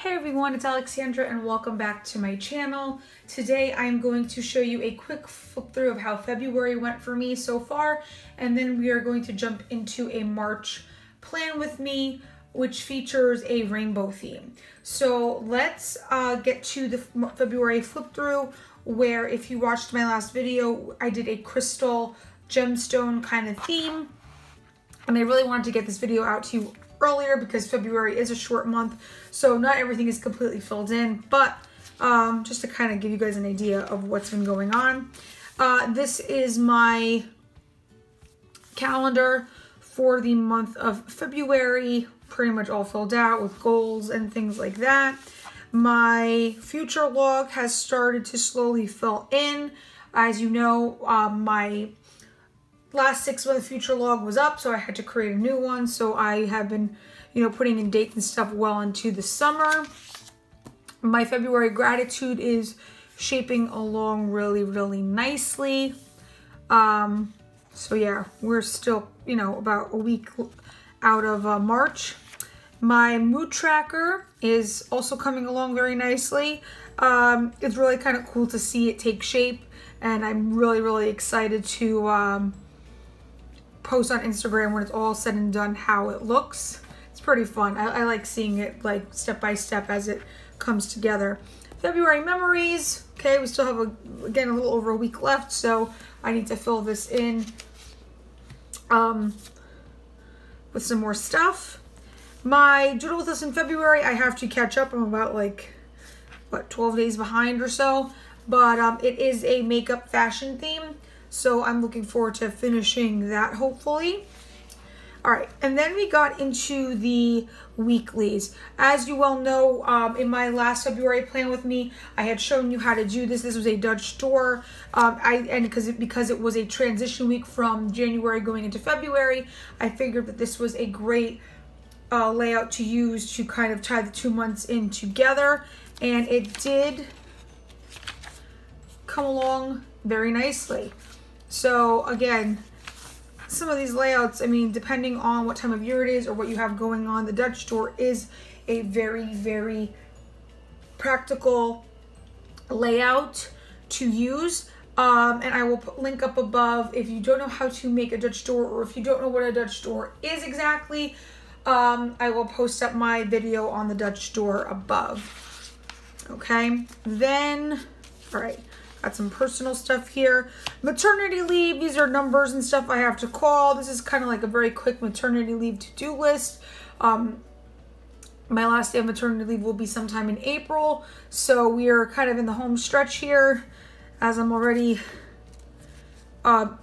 Hey everyone, it's Alexandra and welcome back to my channel. Today I'm going to show you a quick flip through of how February went for me so far, and then we are going to jump into a March plan with me, which features a rainbow theme. So let's get to the February flip through, where if you watched my last video, I did a crystal gemstone kind of theme, and I really wanted to get this video out to you earlier because February is a short month, so not everything is completely filled in, but just to kind of give you guys an idea of what's been going on. This is my calendar for the month of February, pretty much all filled out with goals and things like that. My future log has started to slowly fill in. As you know, my last 6-month future log was up, so I had to create a new one. So I have been, putting in dates and stuff well into the summer. My February gratitude is shaping along really, really nicely. So yeah, we're still, about a week out of March. My mood tracker is also coming along very nicely. It's really kind of cool to see it take shape, and I'm really, really excited to post on Instagram when it's all said and done how it looks. It's pretty fun. I like seeing it like step by step as it comes together. February memories. Okay, we still have again a little over a week left, so I need to fill this in with some more stuff. My doodle with us in February, I have to catch up. I'm about 12 days behind or so, but it is a makeup fashion theme. So I'm looking forward to finishing that, hopefully. All right, and then we got into the weeklies. As you well know, in my last February plan with me, I had shown you how to do this. This was a Dutch store, because it was a transition week from January going into February, I figured that this was a great layout to use to kind of tie the 2 months in together, and it did come along very nicely. So again, some of these layouts, depending on what time of year it is or what you have going on, the Dutch store is a very, very practical layout to use. And I will link up above if you don't know how to make a Dutch door, or if you don't know what a Dutch door is exactly. I will post up my video on the Dutch door above. Okay, then, all right. Got some personal stuff here. Maternity leave, these are numbers and stuff I have to call. This is kind of like a very quick maternity leave to-do list. My last day of maternity leave will be sometime in April, so we are kind of in the home stretch here, as I'm already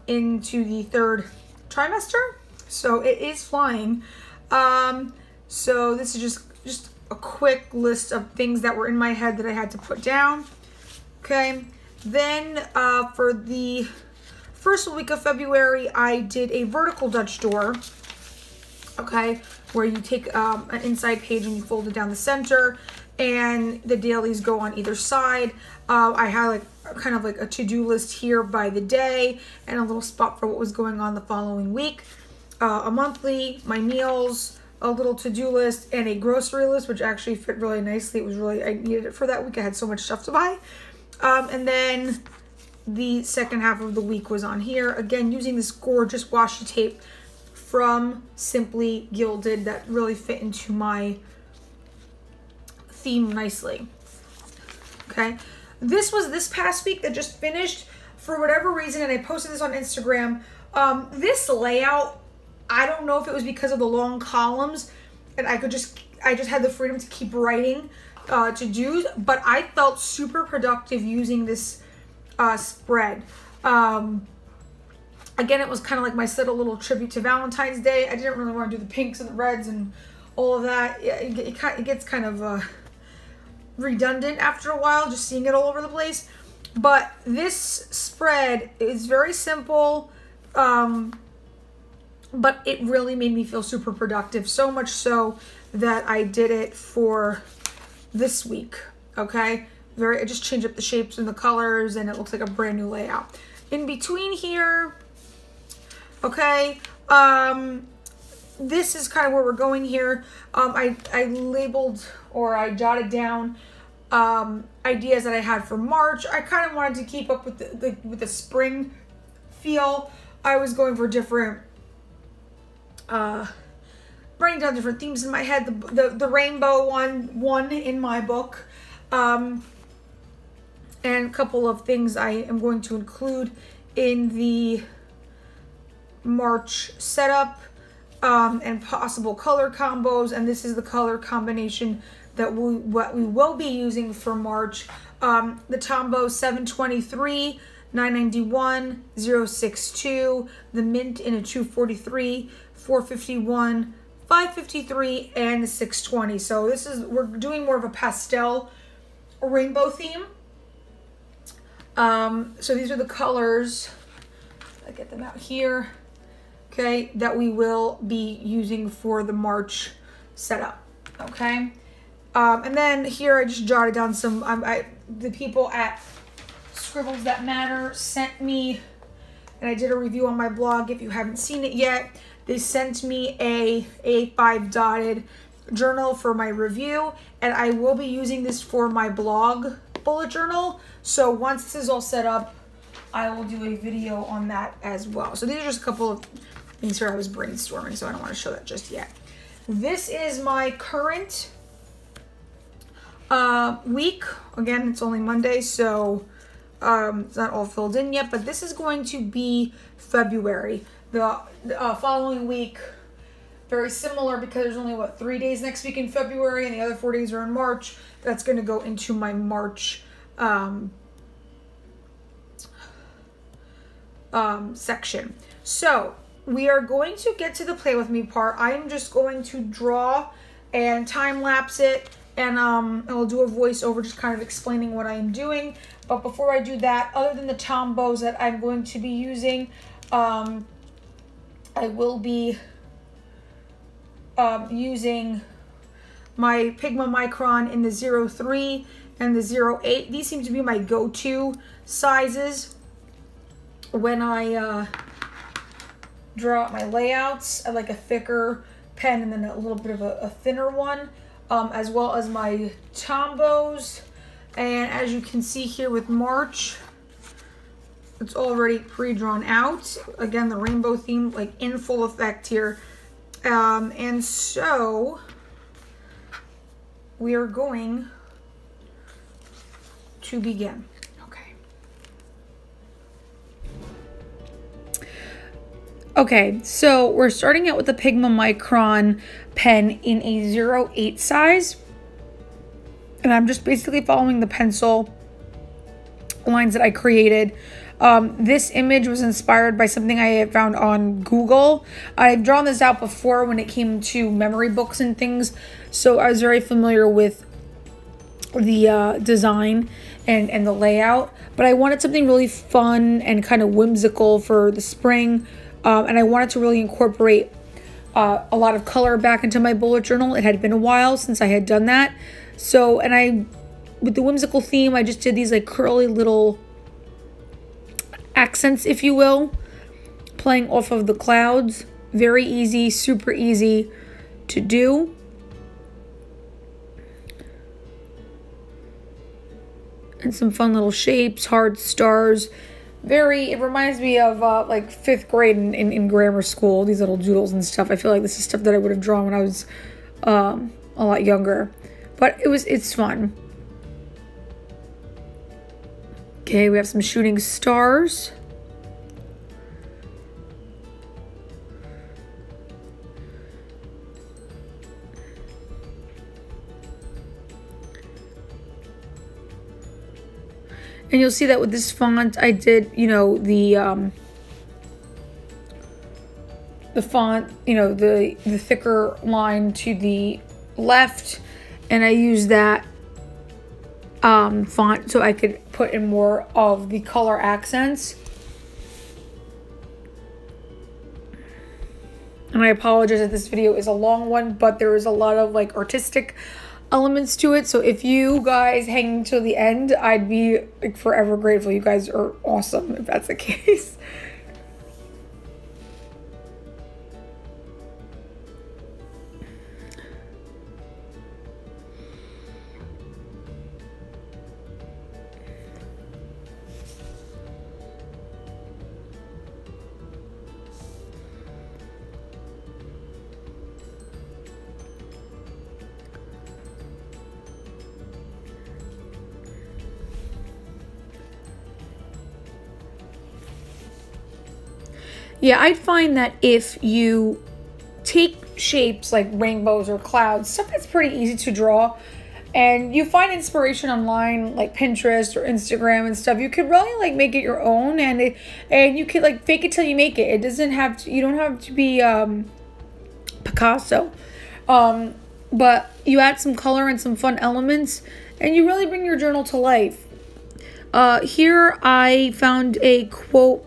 into the 3rd trimester, so it is flying. So this is just a quick list of things that were in my head that I had to put down. Okay. Then for the first week of February, I did a vertical Dutch door, okay, where you take an inside page and you fold it down the center, and the dailies go on either side. I had kind of a to-do list here by the day, and a little spot for what was going on the following week. A monthly, my meals, a little to-do list, and a grocery list, which actually fit really nicely. It was really, I needed it for that week. I had so much stuff to buy. And then the second half of the week was on here. Again, using this gorgeous washi tape from Simply Gilded that really fit into my theme nicely. Okay. This was this past week that just finished for whatever reason, and I posted this on Instagram. This layout, I don't know if it was because of the long columns, and I just had the freedom to keep writing to-dos, but I felt super productive using this spread. Again, it was kind of like my little tribute to Valentine's Day. I didn't really want to do the pinks and the reds and all of that. It gets kind of redundant after a while, just seeing it all over the place. But this spread is very simple, but it really made me feel super productive, so much so that I did it for this week. Okay, I just changed up the shapes and the colors, and it looks like a brand new layout. In between here, okay, this is kind of where we're going here. I labeled or I jotted down ideas that I had for March. I kind of wanted to keep up with the spring feel. I was going for different, writing down different themes in my head. The rainbow one won in my book, and a couple of things I am going to include in the March setup, and possible color combos. And this is the color combination that we will be using for March. The Tombow 723, 991, 062, the mint in a 243, 451, 553, and 620. So this is, we're doing more of a pastel rainbow theme. So these are the colors. I get them out here. Okay, that we will be using for the March setup. Okay. And then here I just jotted down some, the people at Scribbles That Matter sent me, and I did a review on my blog if you haven't seen it yet. They sent me a A5 dotted journal for my review, and I will be using this for my blog bullet journal. So once this is all set up, I will do a video on that as well. So these are just a couple of things here I was brainstorming, so I don't want to show that just yet. This is my current week. Again, it's only Monday, so it's not all filled in yet, but this is going to be February. The following week, very similar, because there's only, what, 3 days next week in February, and the other 4 days are in March. That's going to go into my March section. So we are going to get to the play with me part. I am just going to draw and time lapse it, and I'll do a voiceover just kind of explaining what I am doing. But before I do that, other than the Tombows that I'm going to be using, I will be using my Pigma Micron in the 03 and the 08. These seem to be my go-to sizes when I draw out my layouts. I like a thicker pen and then a little bit of a thinner one, as well as my Tombows. And as you can see here with March, it's already pre-drawn out. Again, the rainbow theme, like, in full effect here. And so we are going to begin. Okay, so we're starting out with the Pigma Micron pen in a 08 size. And I'm just basically following the pencil lines that I created. This image was inspired by something I had found on Google. I've drawn this out before when it came to memory books and things, so I was very familiar with the design and the layout. But I wanted something really fun and kind of whimsical for the spring. And I wanted to really incorporate a lot of color back into my bullet journal. It had been a while since I had done that. So, and with the whimsical theme, I just did these like curly little accents, if you will, playing off of the clouds. Very easy, super easy to do. And some fun little shapes, hard stars. It reminds me of like 5th grade in grammar school, these little doodles and stuff. I feel like this is stuff that I would have drawn when I was a lot younger. But it's fun. Okay, we have some shooting stars. And you'll see that with this font, I did, you know, the font, you know, the thicker line to the left, and I used that font so I could put in more of the color accents. And I apologize if this video is a long one, but there is a lot of like artistic elements to it. So if you guys hang till the end, I'd be like forever grateful. You guys are awesome if that's the case. Yeah, I'd find that if you take shapes like rainbows or clouds, stuff that's pretty easy to draw, and you find inspiration online like Pinterest or Instagram and stuff, you could really like make it your own, and you could like fake it till you make it. It doesn't have to, you don't have to be Picasso. But you add some color and some fun elements, and you really bring your journal to life. Here I found a quote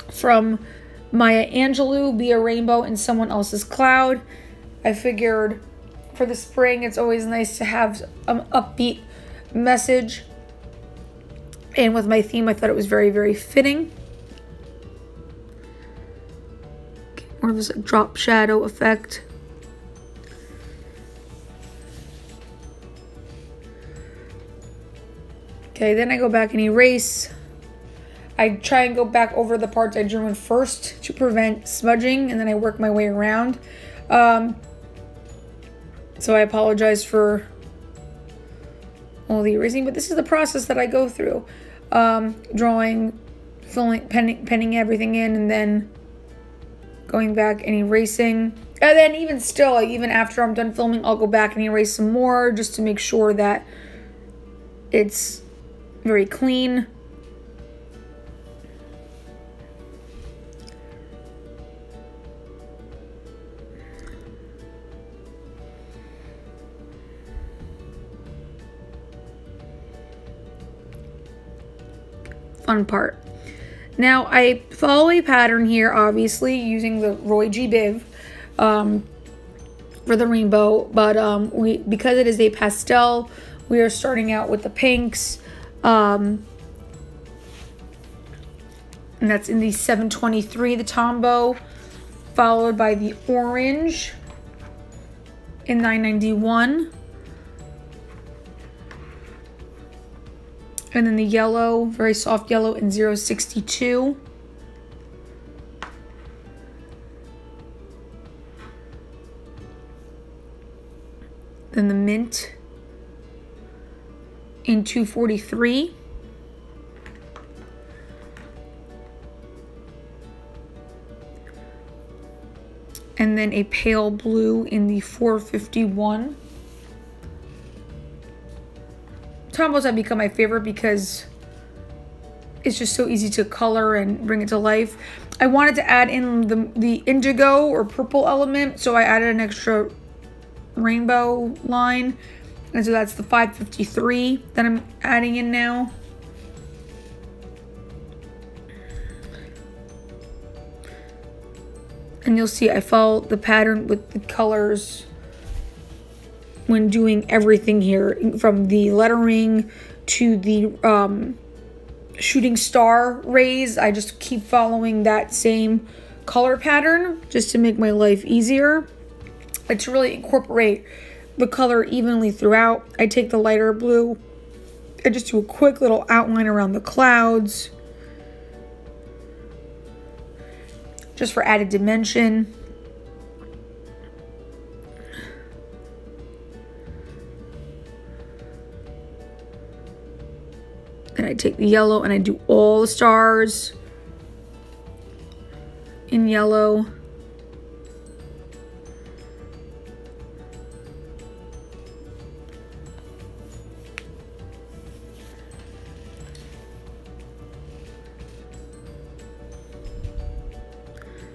from Maya Angelou, "Be a rainbow in someone else's cloud." I figured for the spring, it's always nice to have an upbeat message. And with my theme, I thought it was very, very fitting. More of this drop shadow effect. Okay, then I go back and erase. I try and go back over the parts I drew in first to prevent smudging, and then I work my way around. So I apologize for all the erasing, but this is the process that I go through. Drawing, filling, penning everything in, and then going back and erasing. And then even still, even after I'm done filming, I'll go back and erase some more just to make sure that it's very clean. Fun part. Now I follow a pattern here, obviously using the Roy G. Biv for the rainbow, but because it is a pastel, we are starting out with the pinks, and that's in the 723, the Tombow, followed by the orange in 991. And then the yellow, very soft yellow in 062. Then the mint in 243. And then a pale blue in the 451. Tombows have become my favorite because it's just so easy to color and bring it to life. I wanted to add in the indigo or purple element, so I added an extra rainbow line. And so that's the 553 that I'm adding in now. And you'll see I follow the pattern with the colors when doing everything here, from the lettering to the shooting star rays. I just keep following that same color pattern just to make my life easier. But to really incorporate the color evenly throughout, I take the lighter blue and just do a quick little outline around the clouds, just for added dimension. Then I take the yellow and I do all the stars in yellow.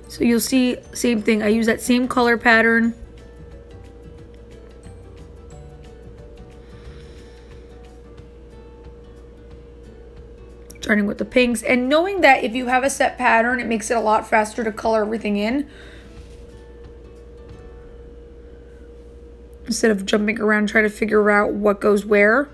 So you'll see, same thing. I use that same color pattern. Starting with the pinks, and knowing that if you have a set pattern, it makes it a lot faster to color everything in, instead of jumping around trying to figure out what goes where.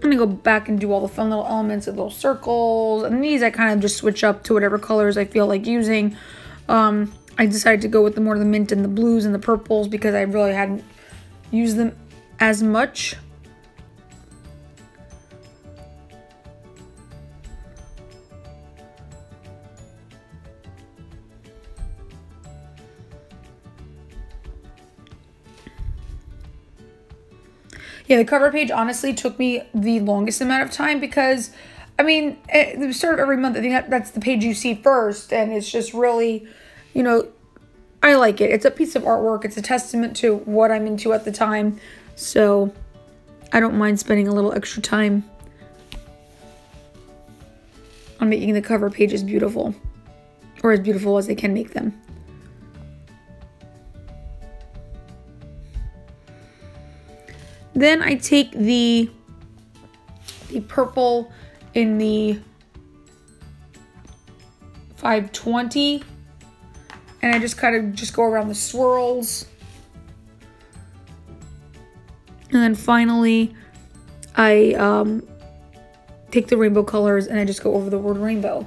I'm gonna go back and do all the fun little elements of little circles, and these I kind of just switch up to whatever colors I feel like using. I decided to go with the more of the mint and the blues and the purples because I really hadn't used them as much. Yeah, the cover page honestly took me the longest amount of time because, I mean, at the start of every month, I think that's the page you see first, and it's just really, you know, I like it. It's a piece of artwork. It's a testament to what I'm into at the time, so I don't mind spending a little extra time on making the cover pages beautiful, or as beautiful as they can make them. Then I take the purple in the 520, and I just kind of just go around the swirls. And then finally, I take the rainbow colors and I just go over the word rainbow.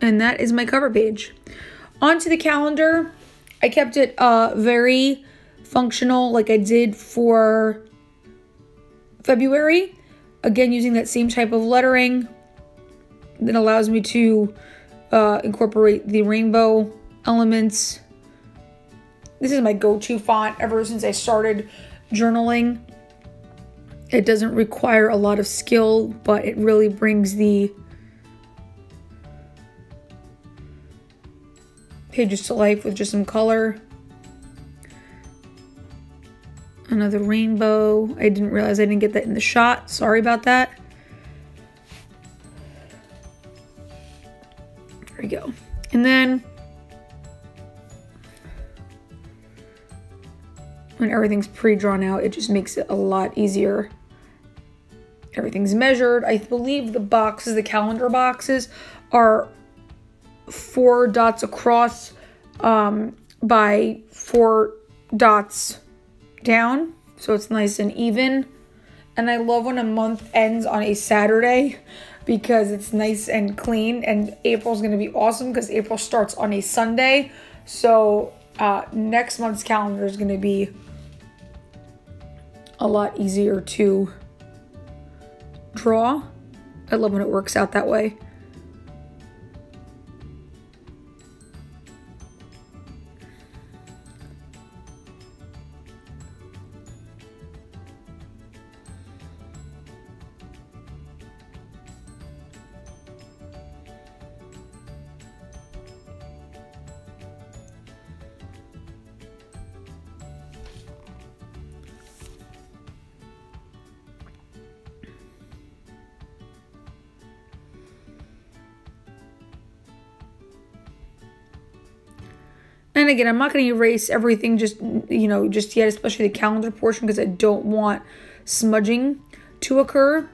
And that is my cover page. Onto the calendar. I kept it very functional like I did for February. Again, using that same type of lettering that allows me to incorporate the rainbow elements. This is my go-to font ever since I started journaling. It doesn't require a lot of skill, but it really brings the pages to life with just some color. Another rainbow. I didn't realize I didn't get that in the shot. Sorry about that. There we go. And then when everything's pre-drawn out, it just makes it a lot easier. Everything's measured. I believe the boxes, the calendar boxes, are 4 dots across by 4 dots down, so it's nice and even. And I love when a month ends on a Saturday because it's nice and clean, and April's gonna be awesome because April starts on a Sunday, so next month's calendar is gonna be a lot easier to draw. I love when it works out that way. And again, I'm not going to erase everything just yet, especially the calendar portion, because I don't want smudging to occur.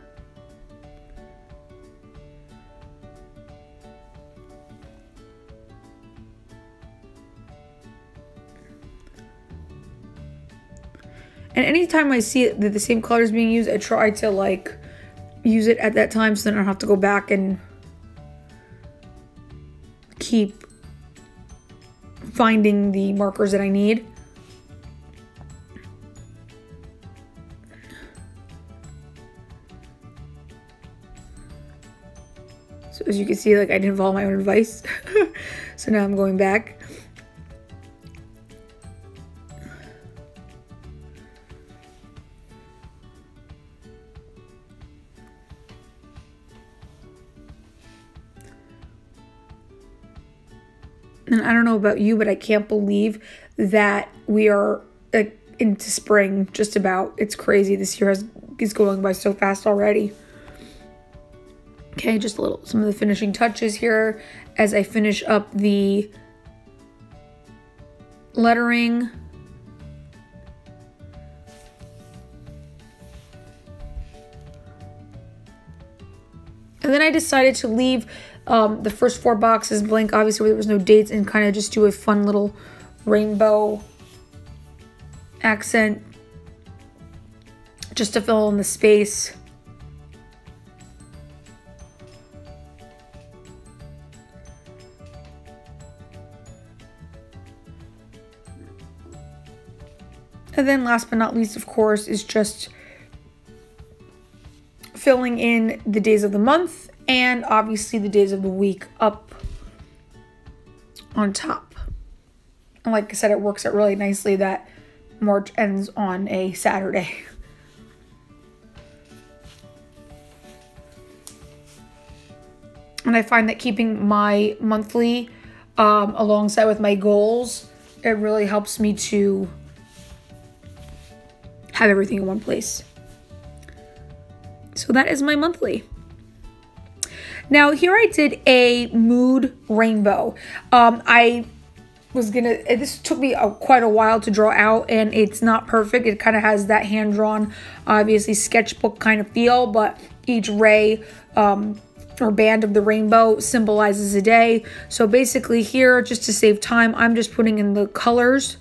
And anytime I see that the same color is being used, I try to like use it at that time so then I don't have to go back and keep finding the markers that I need. So as you can see, like, I didn't follow my own advice. So now I'm going back. And I don't know about you, but I can't believe that we are into spring just about. It's crazy. This year is going by so fast already. Okay, just some of the finishing touches here as I finish up the lettering. And then I decided to leave the first 4 boxes blank, obviously, where there was no dates, and kind of just do a fun little rainbow accent just to fill in the space. And then last but not least, of course, is just filling in the days of the month and obviously the days of the week up on top. And like I said, it works out really nicely that March ends on a Saturday. And I find that keeping my monthly alongside with my goals, it really helps me to have everything in one place. So that is my monthly. Now here I did a mood rainbow. This took me quite a while to draw out, and it's not perfect. It kind of has that hand-drawn, obviously sketchbook kind of feel, but each ray or band of the rainbow symbolizes a day. So basically here, just to save time, I'm just putting in the colors,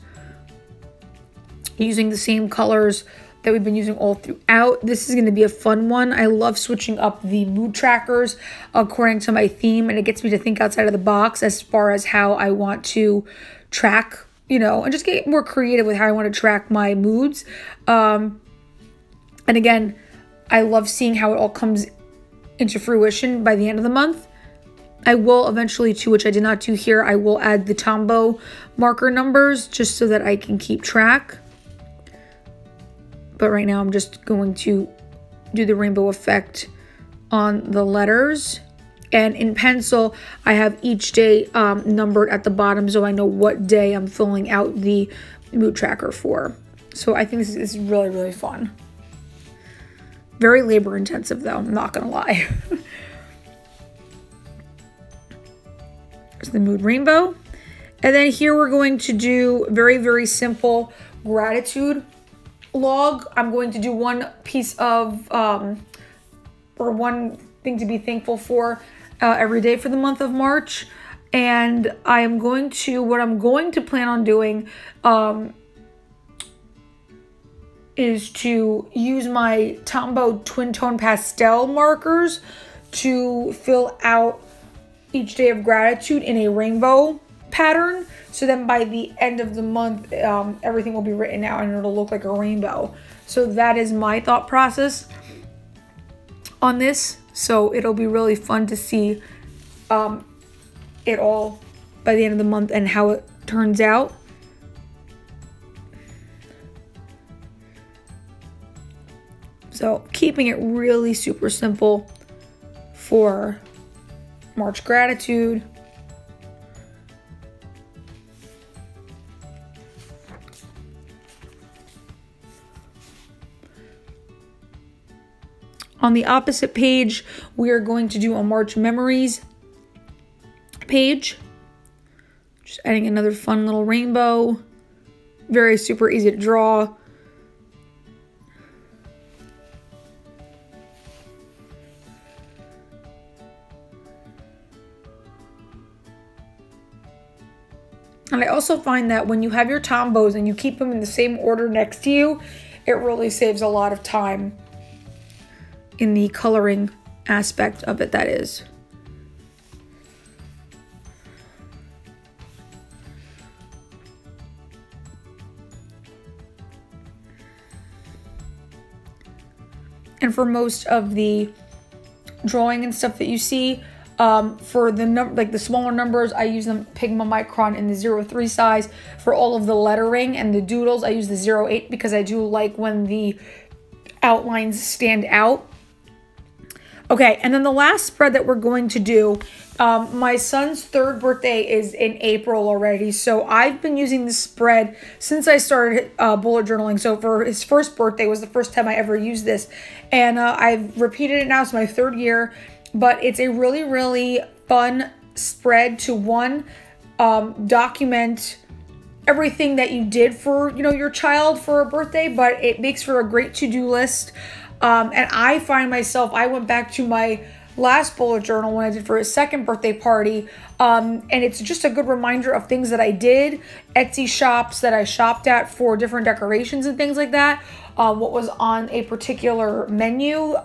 using the same colors that we've been using all throughout. This is going to be a fun one. I love switching up the mood trackers according to my theme, and it gets me to think outside of the box as far as how I want to track, and just get more creative with how I want to track my moods. And again, I love seeing how it all comes into fruition by the end of the month. I will eventually, too, which I did not do here, I will add the Tombow marker numbers just so that I can keep track. But right now I'm just going to do the rainbow effect on the letters. And in pencil, I have each day numbered at the bottom so I know what day I'm filling out the mood tracker for. So I think this is really, really fun. Very labor intensive though, I'm not gonna lie. There's the mood rainbow. And then here we're going to do very, very simple gratitude log. I'm going to do one piece of, or one thing to be thankful for every day for the month of March. And what I'm going to plan on doing is to use my Tombow Twin Tone Pastel markers to fill out each day of gratitude in a rainbow pattern. So then by the end of the month, everything will be written out and it'll look like a rainbow. So that is my thought process on this. So it'll be really fun to see it all by the end of the month and how it turns out. So keeping it really super simple for March gratitude. On the opposite page, we are going to do a March memories page. Just adding another fun little rainbow. Very super easy to draw. And I also find that when you have your Tombows and you keep them in the same order next to you, it really saves a lot of time in the coloring aspect of it, that is. And for most of the drawing and stuff that you see, for the smaller numbers, I use the Pigma Micron in the 0.3 size. For all of the lettering and the doodles, I use the 0.8 because I do like when the outlines stand out. Okay, and then the last spread that we're going to do, my son's 3rd birthday is in April already, so I've been using this spread since I started bullet journaling. So for his 1st birthday was the first time I ever used this, and I've repeated it now. It's my 3rd year, but it's a really, really fun spread to document everything that you did for your child for a birthday, but it makes for a great to-do list. And I find myself, I went back to my last bullet journal when I did for his 2nd birthday party. And it's just a good reminder of things that I did, Etsy shops that I shopped at for different decorations and things like that. What was on a particular menu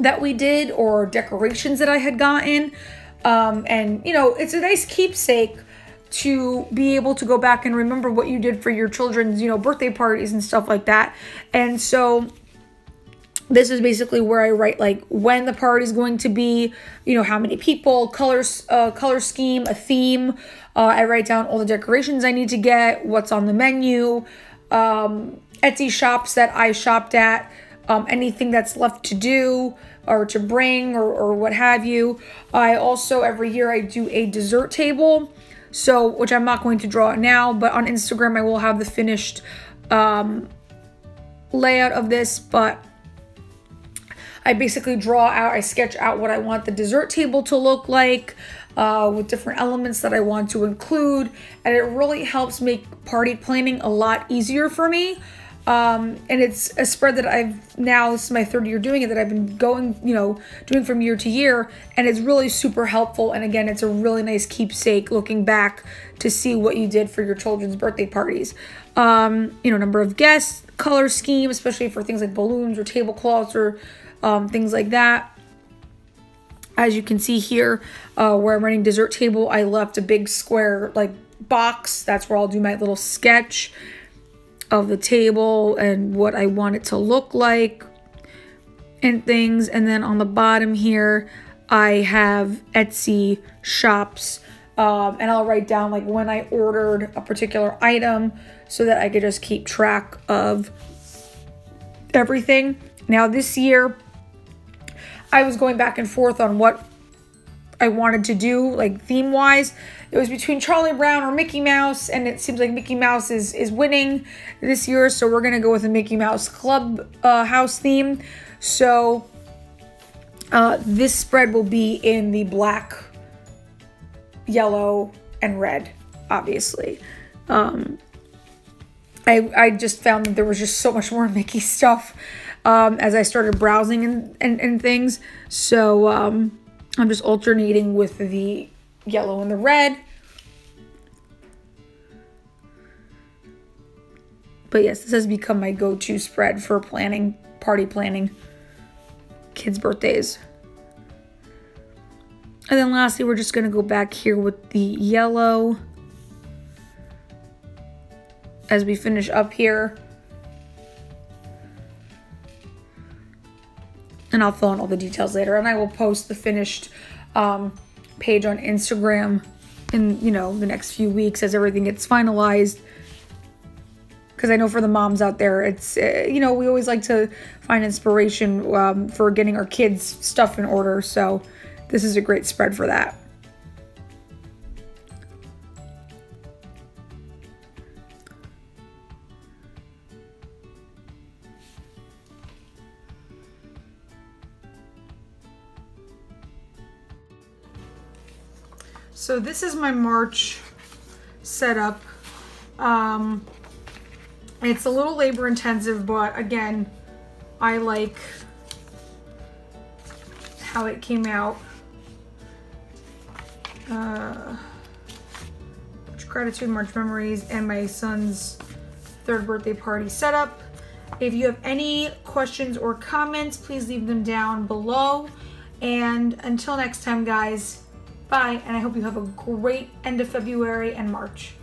that we did, or decorations that I had gotten. And it's a nice keepsake to be able to go back and remember what you did for your children's, birthday parties and stuff like that. And so This is basically where I write like when the party is going to be, you know, how many people, colors, color scheme, a theme. I write down all the decorations I need to get, what's on the menu, Etsy shops that I shopped at, anything that's left to do or to bring or what have you. I also, every year I do a dessert table, so which I'm not going to draw it now, but on Instagram I will have the finished layout of this, but I basically I sketch out what I want the dessert table to look like, with different elements that I want to include, and it really helps make party planning a lot easier for me. And it's a spread that this is my third year doing it, that I've been going, you know, doing from year to year, and it's really super helpful. And again, it's a really nice keepsake looking back to see what you did for your children's birthday parties. You know, number of guests, color scheme, especially for things like balloons or tablecloths or things like that. As you can see here, where I'm writing dessert table, I left a big square like box. That's where I'll do my little sketch of the table and what I want it to look like and things. And then on the bottom here, I have Etsy shops, and I'll write down like when I ordered a particular item so that I could just keep track of everything. Now this year, I was going back and forth on what I wanted to do, like theme-wise. It was between Charlie Brown or Mickey Mouse, and it seems like Mickey Mouse is winning this year, so we're going to go with a Mickey Mouse Club house theme. So this spread will be in the black, yellow, and red, obviously. I just found that there was just so much more Mickey stuff as I started browsing and things. So I'm just alternating with the yellow and the red. But yes, this has become my go-to spread for planning, party planning, kids' birthdays. And then lastly, we're just going to go back here with the yellow as we finish up here. And I'll fill in all the details later. And I will post the finished page on Instagram in, you know, the next few weeks as everything gets finalized. Because I know for the moms out there, it's, you know, we always like to find inspiration for getting our kids' stuff in order. So this is a great spread for that. So this is my March setup. It's a little labor intensive, but again, I like how it came out. March gratitude, March memories, and my son's third birthday party setup. If you have any questions or comments, please leave them down below. And until next time, guys, bye, and I hope you have a great end of February and March.